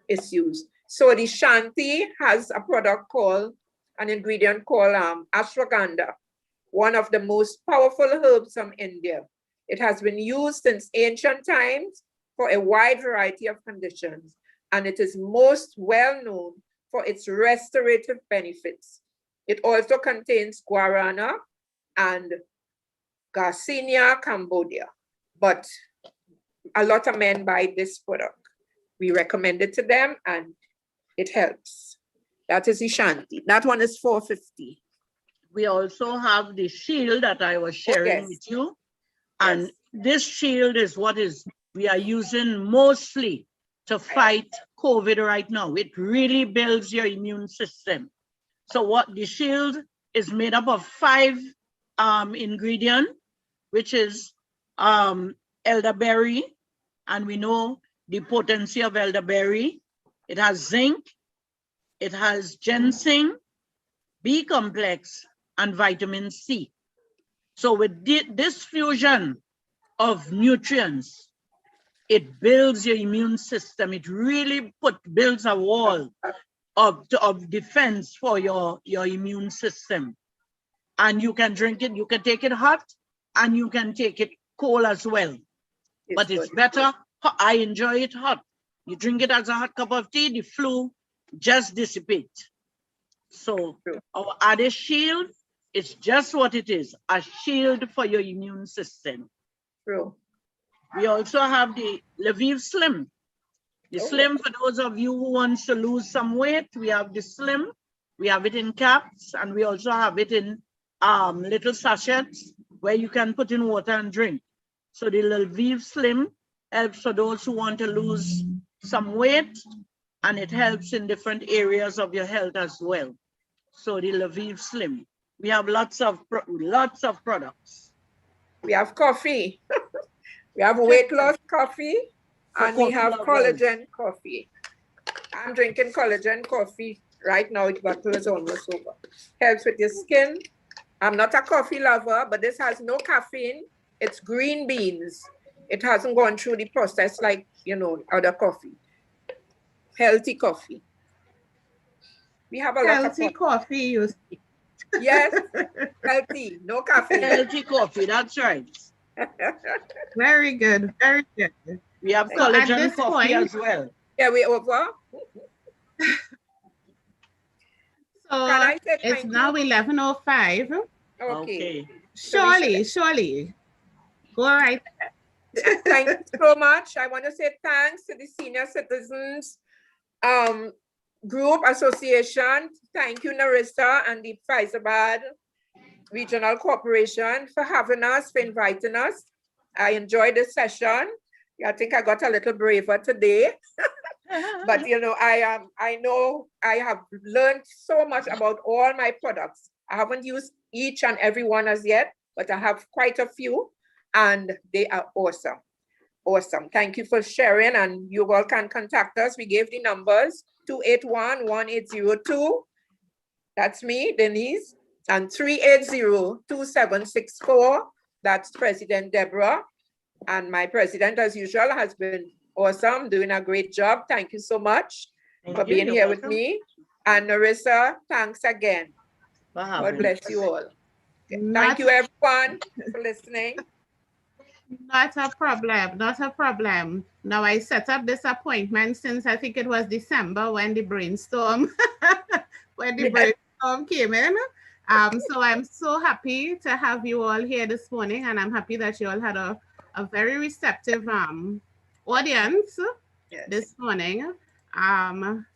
issues. So the Shanti has a product called, an ingredient called ashwagandha, one of the most powerful herbs from India. It has been used since ancient times for a wide variety of conditions, and it is most well known for its restorative benefits. It also contains guarana and Garcinia cambodia, but a lot of men buy this product. We recommend it to them and it helps. That is the Shanti. That one is $4.50. We also have the shield that I was sharing with you. And this shield is what we are using mostly to fight COVID right now. It really builds your immune system. So what the shield is made up of 5 ingredients, which is elderberry, and we know the potency of elderberry. It has zinc, it has ginseng, B complex, and vitamin C. So with this fusion of nutrients, it builds your immune system. It really builds a wall of defense for your immune system. And you can drink it, you can take it hot, and you can take it cold as well. But it's better, I enjoy it hot. You drink it as a hot cup of tea, the flu just dissipates. So our Addis Shield is just what it is, a shield for your immune system. True. We also have the Lviv Slim. The Slim, for those of you who want to lose some weight, we have the Slim. We have it in caps, and we also have it in little sachets where you can put in water and drink. So the Lviv Slim helps for those who want to lose some weight, and it helps in different areas of your health as well. So the Lviv Slim. We have lots of products. We have coffee. We have weight loss coffee and we coffee have lovers. collagen coffee. I'm drinking collagen coffee right now. The bottle is almost over. Helps with your skin. I'm not a coffee lover, but this has no caffeine. It's green beans. It hasn't gone through the process like, you know, other coffee. Healthy coffee. We have a lot of Healthy coffee, you see. Yes, healthy, no caffeine. Healthy coffee, that's right. Very good, very good. We have So at collagen this coffee point- as well. Yeah, we over. So Can I say it's thank now you? 11:05. Okay. Surely. Go right. Thank you so much. I want to say thanks to the senior citizens group association. Thank you, Narissa and the Fyzabad Regional Corporation for having us, for inviting us. I enjoyed this session. I think I got a little braver today. But you know, I know I have learned so much about all my products. I haven't used each and every one as yet, but I have quite a few and they are awesome. Awesome. Thank you for sharing, and you all can contact us. We gave the numbers 281-1802. That's me, Denise, and 380-2764. That's President Deborah. And my president, as usual, has been awesome, doing a great job. Thank you so much for being here with me. And Narissa, thanks again. God bless you all. Thank you, everyone, for listening. Not a problem, not a problem. Now I set up this appointment since I think it was December when the brainstorm, came in. So I'm so happy to have you all here this morning, and I'm happy that you all had a very receptive audience this morning.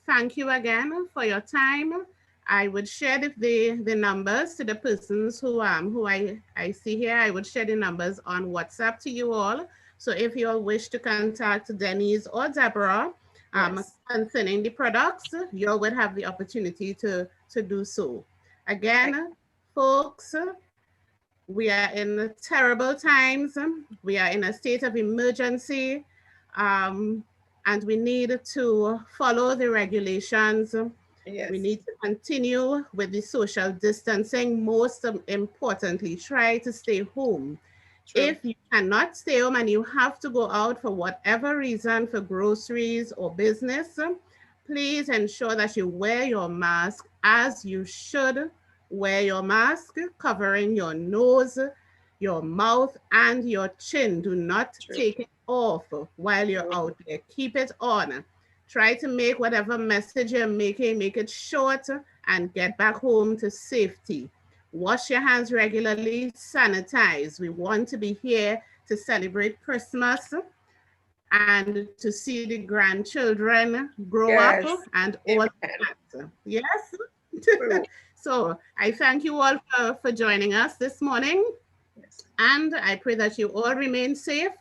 Thank you again for your time. I would share the numbers to the persons who I see here. I would share the numbers on WhatsApp to you all. So if you all wish to contact Denise or Deborah concerning the products, you all would have the opportunity to do so. Again, folks, we are in terrible times. We are in a state of emergency, and we need to follow the regulations. Yes. We need to continue with the social distancing. Most importantly, try to stay home. True. If you cannot stay home and you have to go out for whatever reason, for groceries or business, please ensure that you wear your mask as you should. Wear your mask, covering your nose, your mouth, and your chin. Do not take it off while you're out there. Keep it on. Try to make whatever message you're making, make it short and get back home to safety. Wash your hands regularly, sanitize. We want to be here to celebrate Christmas and to see the grandchildren grow up and all that. Yes? So I thank you all for joining us this morning. And I pray that you all remain safe.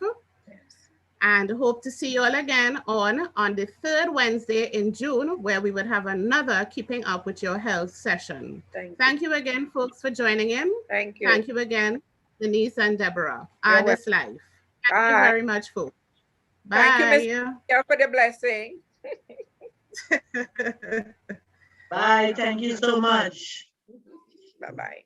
And hope to see you all again on the third Wednesday in June, where we would have another Keeping Up with Your Health session. Thank you again, folks, for joining in. Thank you. Thank you again, Denise and Deborah. ArdyssLife. Thank you very much, folks. Bye. Thank you, Ms. Kia, for the blessing. Bye. Thank you so much. Bye-bye.